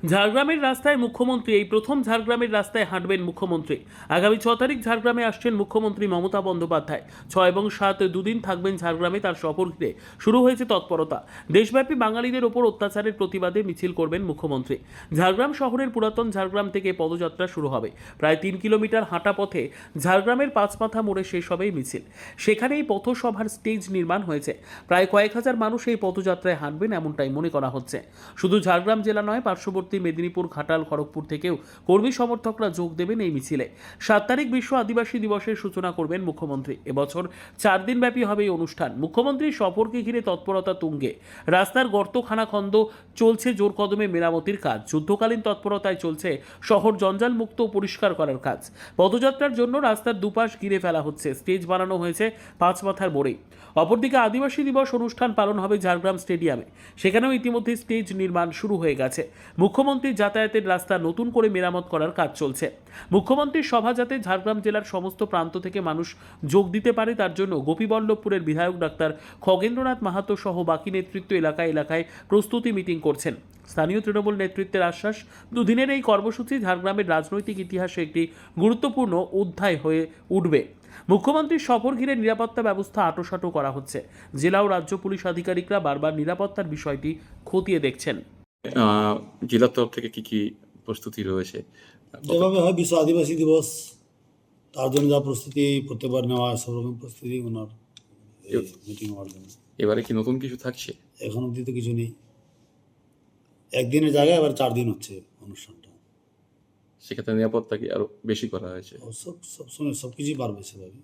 ঝাড়গ্রামের রাস্তায় মুখ্যমন্ত্রী এই প্রথম ঝাড়গ্রামের রাস্তায় হাঁটবেন মুখ্যমন্ত্রী। আগামী 6 তারিখ ঝাড়গ্রামে আসছেন মুখ্যমন্ত্রী মমতা বন্দ্যোপাধ্যায়। 6 এবং 7 দুদিন থাকবেন ঝাড়গ্রামে। তার সফর ঘিরে শুরু হয়েছে তৎপরতা। দেশব্যাপী বাঙালিদের ওপর অত্যাচারের প্রতিবাদে মিছিল করবেন মুখ্যমন্ত্রী। ঝাড়গ্রাম শহরের পুরাতন ঝাড়গ্রাম থেকে পদযাত্রা শুরু হবে। প্রায় 3 কিলোমিটার হাঁটা পথে ঝাড়গ্রামের পাঁচমাথা মোড়ে শেষ হবে এই মিছিল। সেখানেই পথসভার স্টেজ নির্মাণ হয়েছে। প্রায় কয়েক হাজার মানুষ এই পদযাত্রায় হাঁটবেন এমনটাই মনে করা হচ্ছে। শুধু ঝাড়গ্রাম জেলা নয়, পার্শ্ববর্তী মেদিনীপুর, ঘাটাল, খড়গপুর থেকেও কর্মী সমর্থকরা যোগ দেবেন এই মিছিলে। 7 তারিখ বিশ্ব আদিবাসী দিবসের সূচনা করবেন মুখ্যমন্ত্রী। এবছর 4 দিন ব্যাপী হবে এই অনুষ্ঠান। মুখ্যমন্ত্রীর সফরকে ঘিরে তৎপরতা তুঙ্গে। রাস্তার গর্ত খানাখন্দ চলছে জোর কদমে মেরামতির কাজ। যুদ্ধকালীন তৎপরতায় চলছে শহর জঞ্জাল মুক্ত ও পরিষ্কার করার কাজ। পদযাত্রার জন্য রাস্তার দুপাশ ঘিরে ফেলা হচ্ছে। স্টেজ বানানো হয়েছে পাঁচমাথার মোড়ে। অপরদিকে আদিবাসী দিবস অনুষ্ঠান পালন হবে ঝাড়গ্রাম স্টেডিয়ামে। সেখানেও ইতিমধ্যে স্টেজ নির্মাণ শুরু হয়ে গেছে। মুখ্যমন্ত্রীর যাতায়াতের রাস্তা নতুন করে মেরামত করার কাজ চলছে। মুখ্যমন্ত্রীর সভা যাতে ঝাড়গ্রাম জেলার সমস্ত প্রান্ত থেকে মানুষ যোগ দিতে পারে, তার জন্য গোপীবল্লভপুরের বিধায়ক ডাক্তার খগেন্দ্রনাথ মাহাতো সহ বাকি নেতৃত্ব এলাকায় এলাকায় প্রস্তুতি মিটিং করছেন। স্থানীয় তৃণমূল নেতৃত্বের আশ্বাস, দুদিনের এই কর্মসূচি ঝাড়গ্রামের রাজনৈতিক ইতিহাসে একটি গুরুত্বপূর্ণ অধ্যায় হয়ে উঠবে। মুখ্যমন্ত্রীর সফর ঘিরে নিরাপত্তা ব্যবস্থা আঁটোসাঁটো করা হচ্ছে। জেলা ও রাজ্য পুলিশ আধিকারিকরা বারবার নিরাপত্তার বিষয়টি খতিয়ে দেখছেন। জেলার তরফ থেকে কি প্রস্তুতি রয়েছে? যেভাবে হয় বিশ্ব আদিবাসী দিবস, তার জন্য যা প্রস্তুতি প্রত্যেকবার নেওয়া হয় সব রকম প্রস্তুতি ওনার মিটিং হওয়ার জন্য। এবারে কি নতুন কিছু থাকছে? এখন অবধি তো কিছু নেই। একদিনের জায়গায় এবার 4 দিন হচ্ছে অনুষ্ঠানটা। সেক্ষেত্রে নিরাপত্তা কি আরো বেশি করা হয়েছে? সব সময় সব কিছুই পারবে সেভাবে।